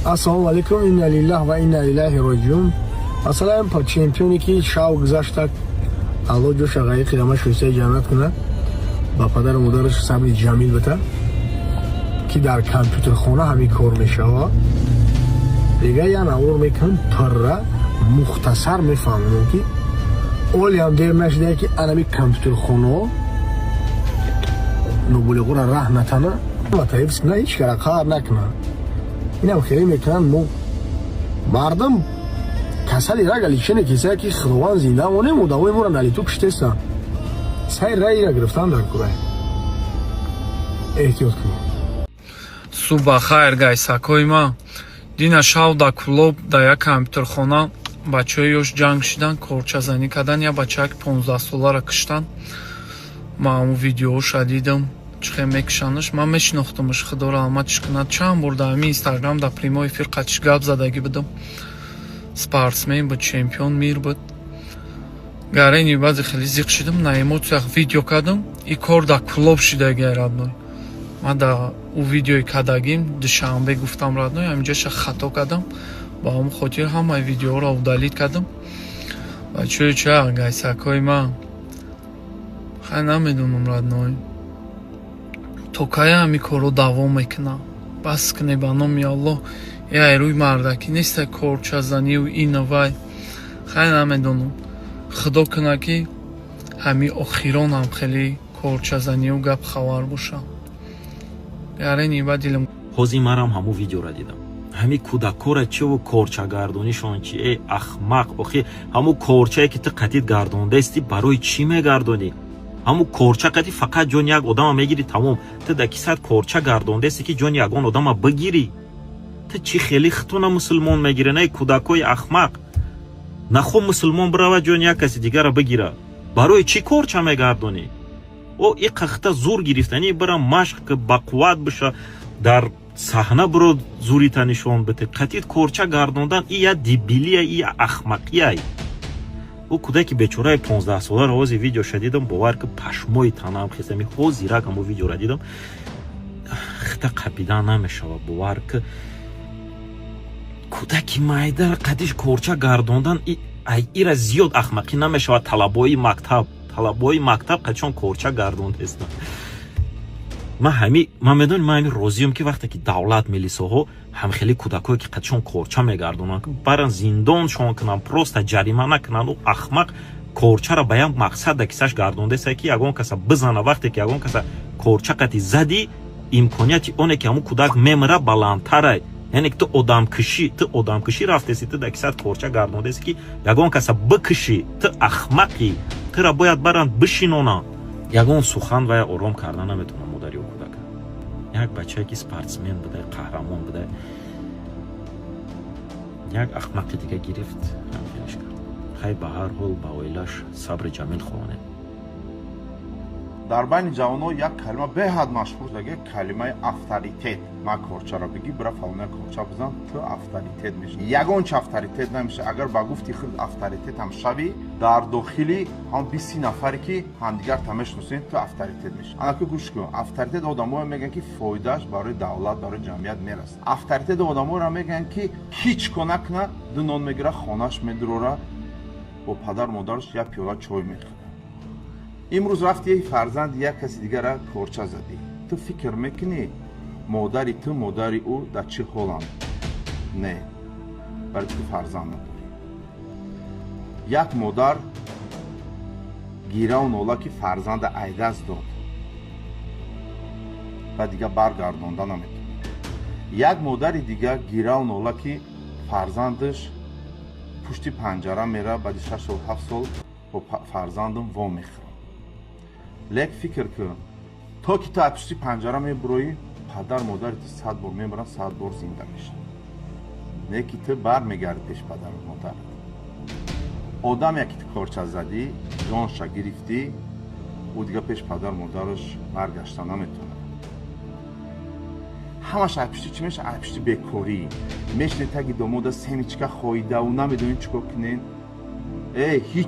Ассалому алейкум, инна лиллаҳ ва инна илайҳи роҷиун. Масалан, чемпионе ки шав гузашта Аллоҳ ҷоша ғайи қиёмат шӯйсаи ҷаннат кунад, ба падару модараш сабри ҷамил бата, ки дар компютерхона ҳамин кор мешавад. Дига як навор мекунам, тарра мухтасар мефаҳмонам, ки олиам дер нашида, ки анами компютерхона нобулиғура раҳ натана ва таифс кунад, ҳеч кара қар накунад. инам хеле мекунанд мо мардам касали рага личене кисая ки худованд зинда монем у давои мора налиту киштеста сай раира гирифтан дар курай эҳтиёт кунем. Суба хайр гайсакои ма дина шав да клуб да як компютерхона бачаҳои ёш ҷанг шидан, корчазанӣ кардан. Я бачаак 15 солара киштан. Ма ҳамун видеоҳо шадидам чихе мекишанаш. Ман мешинохтамаш, худо раҳматиш кунад. Чанд бор дар ҳамин инстаграм дар прямой эфир қатиш гап задагӣ будам. Спортсмен буд, чемпион мир буд. Гарени баъзе хеле зиқ шидам, на эмоциях видео кардам. И кор дар клуб шидаги радной. Ман дар у видеои кардагим душанбе гуфтам радной, ҳаминҷоша хато кардам. Ба ҳамун хотир ҳамаи видеоҳоро удалит кардам. Ва чӯ гайсакои ман хай намедонам радной. То кая ҳами корро давом мекунам. Бас кунӣ ба номи Аллоҳ. Я рӯи мардакӣ нестай корчазанию инавай. Хай намедонам. Худо куна ки ҳами охирон ҳам хеле корчазанию гап хабар бошам. Ярени ба дилам. ҳозир марам ҳамун видеоро дидам. ҳами кӯдакора чиву корчагардонишон чи е ахмақ. охи ҳамун корчае ки ту қатид гардондаисти барои чӣ мегардонӣ? ҳамун корча қати фақат ҷони як одама мегирӣ тамом. ту да кисат корча гардондаисти ки ҷони ягон одама бигирӣ. ту чӣ хеле хитона мусулмон мегирӣ? не кӯдакои ахмақ. нахо мусулмон бирава ҷони як каси дигара бигира. барои чӣ корча мегардонӣ? о и қахта зур гирифтани бира машқ ки бақувват биша дар саҳна биро зурита нишон бите. қатид корча гардондан и я дебилия, и я ахмақия. او کودکی بیچاره 15 ساله رو از ویدیو شدیدم باور که پشمای تنم خیسم حاضر کم ویدیو را دیدم خطا قبیدن نمیشه باور که کودکی مایده قدیش کورچا گردوندن ای را زیاد احمقی نمیشه طلبای مکتب قدشون کورچا گردوند هستن. من میدونم من راضیم که وقتی که دولت ملیساها هم خیلی کودکایی که قدشون کورچا میگردونن که برن زندان شون کنن پروست جریمه نکنن و احمق کورچا را به یک مقصد کساش گردونده است که یگان کسا بزنه. وقتی که یگان کسا کورچا قتی زدی امکانیت اونه که همون کودک میمره بلندتره. یعنی که تو آدم کشی رفته تو در کسات کورچا گردونده است که یگان کسا بکشی تو احمقی تو را باید برن بشینونن. یگان سخن و آرام کردن نمیتونه مادری و کودک. یک بچه که سپورتسمن بوده، قهرمان بوده، یک احمق دیگه گرفت همینش کرد. خیلی به هر حال با اویلاش صبر جمیل خوانه. در بین جوانان یک کلمه به حد مشهور دیگه کلمه افطاریتت. ما کورچا را بگی برای فلان کورچا بزن تو افطاریتت میشه. یگان چه افطاریتت نمیشه. اگر با گفتی خود افطاریتت هم شوی در داخلی هم 20 نفری که همدیگر تمشناسین تو افطاریتت میشه. انا که گوش کن افطاریتت آدم‌ها میگن که فایدهش برای دولت برای جمعیت میرسه. افطاریتت آدم‌ها را میگن که هیچ کنک نه دنون میگیره خانه‌اش میدروره با پدر مادرش یک پیاله چای میخوره. امروز رفتی فرزند یک کسی دیگر را کورچا زدی. تو فکر میکنی مادری تو مادری او در چه حالند؟ نه. برای تو فرزند نداری. یک مادر گیره و نولا که فرزند عیدز داد و دیگه برگردانده نمیتونه. یک مادر دیگه گیره و نولا که فرزندش پشت پنجره میره بعد 6 سال 7 سال با فرزندم وا میخوره. لیک فکر کن تا که تو پشت پنجره میبروی پدر مادر تو 100 بار میبرن 100 بار زنده میشن. نه که تو بر میگردی پیش پدر مادر. آدم یکی تو کورچا زدی جانش گرفتی او دیگه پیش پدر مادرش برگشتن نمیتونه. همش پشتی چی میشه؟ پشتی بیکاری میشنه تگی داماد سمیچکا خویده و نمیدونین چیکار کنین. هیچ